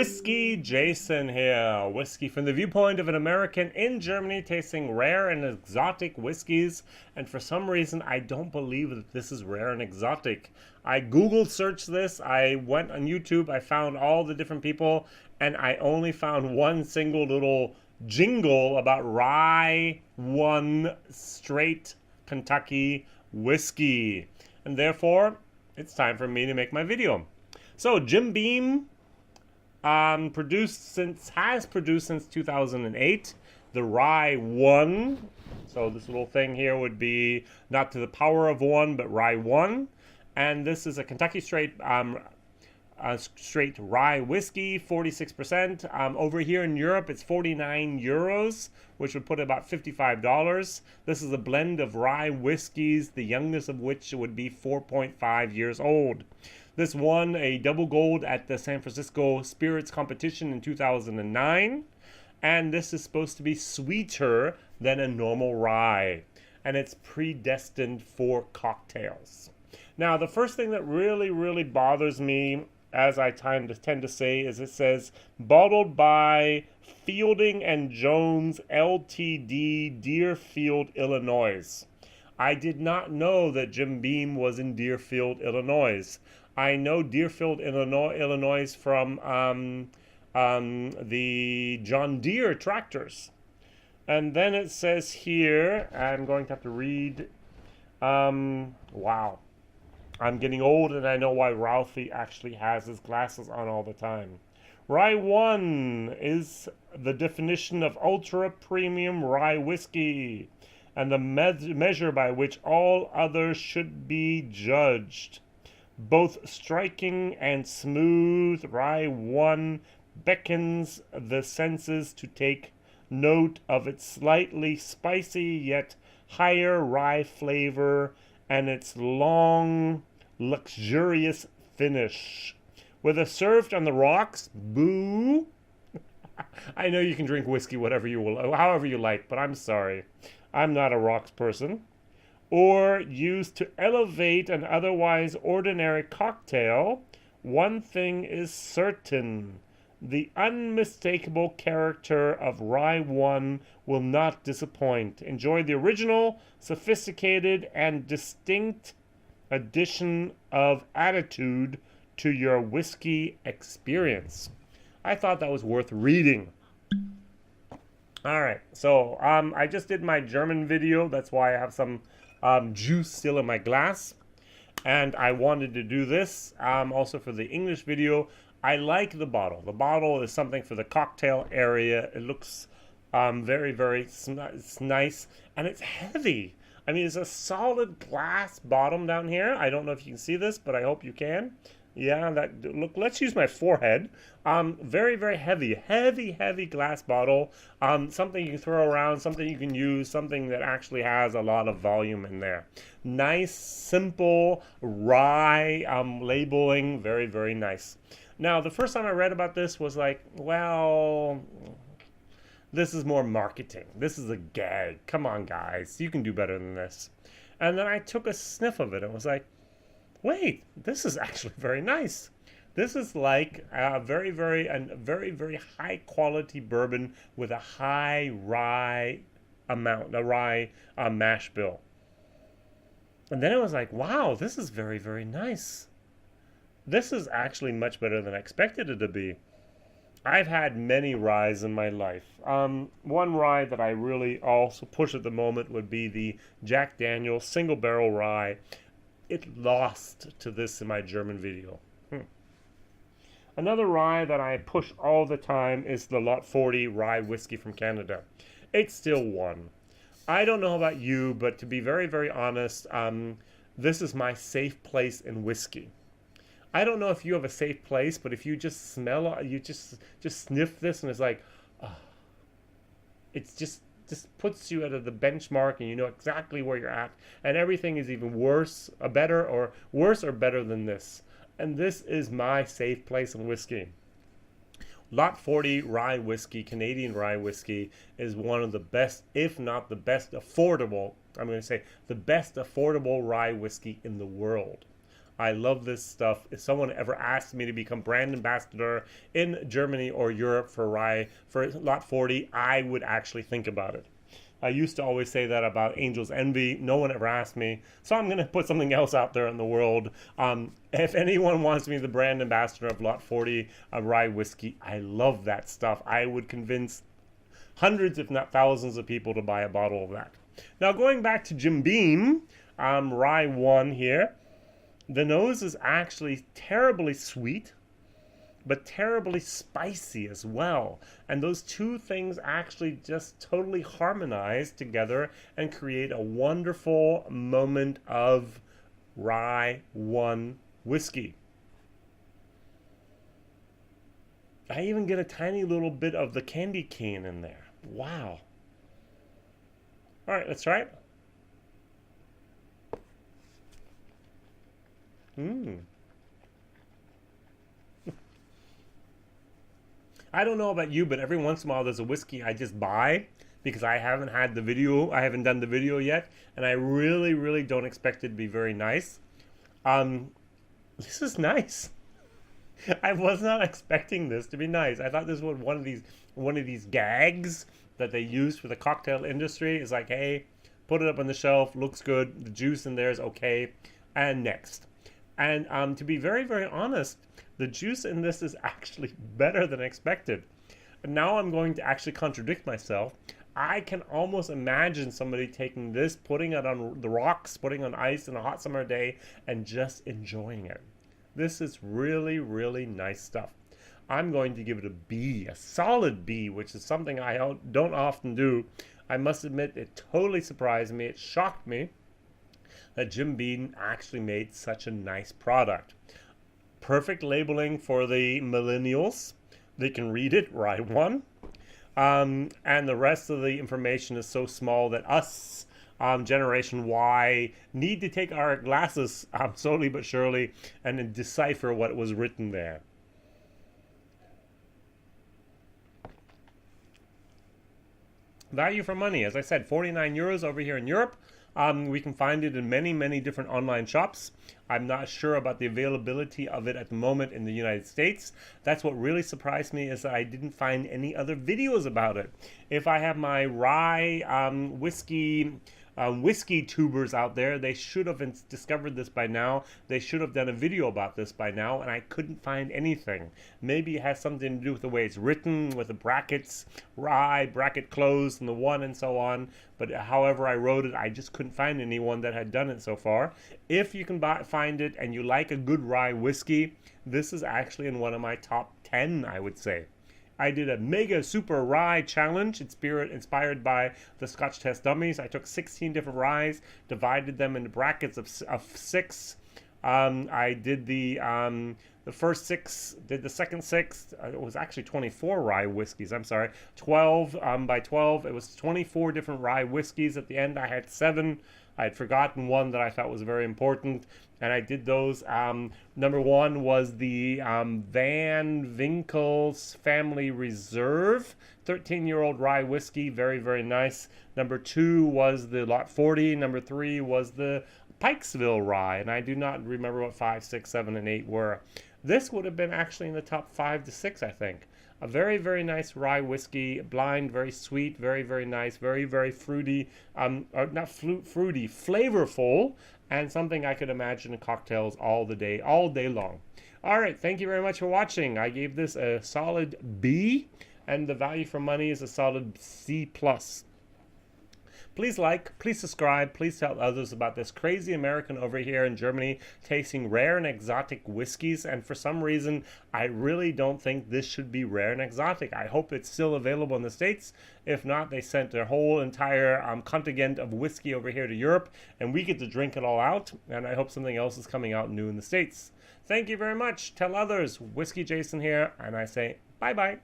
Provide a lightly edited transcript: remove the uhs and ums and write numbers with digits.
WhiskyJason here. Whiskey from the viewpoint of an American in Germany tasting rare and exotic whiskeys. And for some reason, I don't believe that this is rare and exotic. I Google searched this. I went on YouTube. I found all the different people. And I only found one single little jingle about Rye One straight Kentucky whiskey. And therefore, it's time for me to make my video. So Jim Beam has produced since 2008 the Rye One. So this little thing here would be not to the power of one, but Rye One, and this is a Kentucky straight rye whiskey, 46%. Over here in Europe, it's 49 euros, which would put about $55. This is a blend of rye whiskeys, the youngest of which would be 4.5 years old. This won a double gold at the San Francisco Spirits Competition in 2009. And this is supposed to be sweeter than a normal rye. And it's predestined for cocktails. Now, the first thing that really bothers me, as I tend to say, is it says, bottled by Fielding and Jones Ltd., Deerfield, Illinois. I did not know that Jim Beam was in Deerfield, Illinois. I know Deerfield, Illinois from the John Deere tractors. And then it says here, I'm going to have to read, wow. I'm getting old and I know why Ralphie actually has his glasses on all the time. Rye One is the definition of ultra premium rye whiskey and the measure by which all others should be judged. Both striking and smooth, Rye One beckons the senses to take note of its slightly spicy yet higher rye flavor and its long, luxurious finish. Whether served on the rocks, boo. I know you can drink whiskey however you like, but I'm sorry. I'm not a rocks person. Or used to elevate an otherwise ordinary cocktail, one thing is certain. The unmistakable character of Rye One will not disappoint. Enjoy the original, sophisticated, and distinct addition of attitude to your whiskey experience. I thought that was worth reading. All right, so I just did my German video. That's why I have some juice still in my glass. And I wanted to do this also for the English video. I like the bottle. The bottle is something for the cocktail area. It looks very nice. And it's heavy. I mean, it's a solid glass bottom down here. I don't know if you can see this, but I hope you can. Yeah, look, let's use my forehead. Very heavy glass bottle. Something you can throw around, something you can use, something that actually has a lot of volume in there. Nice, simple rye labeling, very nice. Now, the first time I read about this was like, well, this is more marketing. This is a gag. Come on, guys, you can do better than this. And then I took a sniff of it and was like, wait, this is actually very nice. This is like a very high quality bourbon with a high rye amount, a rye mash bill. And then it was like, wow, this is very nice. This is actually much better than I expected it to be. I've had many ryes in my life. One rye that I really also push at the moment would be the Jack Daniel's single barrel rye. It lost to this in my German video. Another rye that I push all the time is the Lot 40 rye whiskey from Canada. It still won. I don't know about you, but to be very honest, this is my safe place in whiskey. I don't know if you have a safe place, but if you just smell, you just sniff this and it's like, oh, it's just puts you at the benchmark and you know exactly where you're at, and everything is even worse or better than this. And this is my safe place in whiskey. Lot 40 rye whiskey, Canadian rye whiskey, is one of the best, if not the best affordable, I'm going to say the best affordable rye whiskey in the world. I love this stuff. If someone ever asked me to become brand ambassador in Germany or Europe for rye, for Lot 40, I would actually think about it. I used to always say that about Angel's Envy. No one ever asked me. So I'm going to put something else out there in the world. If anyone wants me the brand ambassador of Lot 40 rye whiskey, I love that stuff. I would convince hundreds, if not thousands of people to buy a bottle of that. Now going back to Jim Beam, Rye One here. The nose is actually terribly sweet, but terribly spicy as well. And those two things actually just totally harmonize together and create a wonderful moment of Rye One whiskey. I even get a tiny little bit of the candy cane in there. Wow. All right, let's try it. I don't know about you, but every once in a while there's a whiskey I just buy because I haven't done the video yet, and I really don't expect it to be very nice. This is nice. I was not expecting this to be nice. I thought this was one of these gags that they use for the cocktail industry. It's like, hey, put it up on the shelf, looks good, the juice in there is okay, and next. And to be very honest, the juice in this is actually better than expected. And now I'm going to actually contradict myself. I can almost imagine somebody taking this, putting it on the rocks, putting on ice in a hot summer day, and just enjoying it. This is really nice stuff. I'm going to give it a B, a solid B, which is something I don't often do. I must admit, it totally surprised me. It shocked me that Jim Beam actually made such a nice product. Perfect labeling for the millennials. They can read it, Rye One. And the rest of the information is so small that us, Generation Y, need to take our glasses slowly but surely and then decipher what was written there. Value for money, as I said, 49 euros over here in Europe. We can find it in many different online shops. I'm not sure about the availability of it at the moment in the United States. That's what really surprised me, is that I didn't find any other videos about it. If I have my rye whiskey tubers out there, they should have discovered this by now. They should have done a video about this by now, and I couldn't find anything. Maybe it has something to do with the way it's written, with the brackets, rye, bracket closed, and the one, and so on. But however I wrote it, I just couldn't find anyone that had done it so far. If you can find it and you like a good rye whiskey, this is actually in one of my top 10, I would say. I did a mega super rye challenge inspired by the Scotch Test Dummies. I took 16 different ryes, divided them into brackets of 6. I did the first 6, did the second 6. It was actually 24 rye whiskeys. I'm sorry, 12 by 12. It was 24 different rye whiskeys. At the end, I had 7. I had forgotten one that I thought was very important, and I did those. Number 1 was the Van Winkle's Family Reserve, 13-year-old rye whiskey, very nice. Number 2 was the Lot 40. Number 3 was the Pikesville rye, and I do not remember what 5, 6, 7, and 8 were. This would have been actually in the top 5 to 6, I think. A very nice rye whiskey, blind, very sweet, very nice, very fruity, not fruity, flavorful, and something I could imagine in cocktails all day long. All right, thank you very much for watching. I gave this a solid B, and the value for money is a solid C+. Please like, please subscribe, please tell others about this crazy American over here in Germany tasting rare and exotic whiskeys, and for some reason I really don't think this should be rare and exotic. I hope it's still available in the States. If not, they sent their whole entire contingent of whiskey over here to Europe, and we get to drink it all out, and I hope something else is coming out new in the States. Thank you very much. Tell others. WhiskyJason here, and I say bye-bye.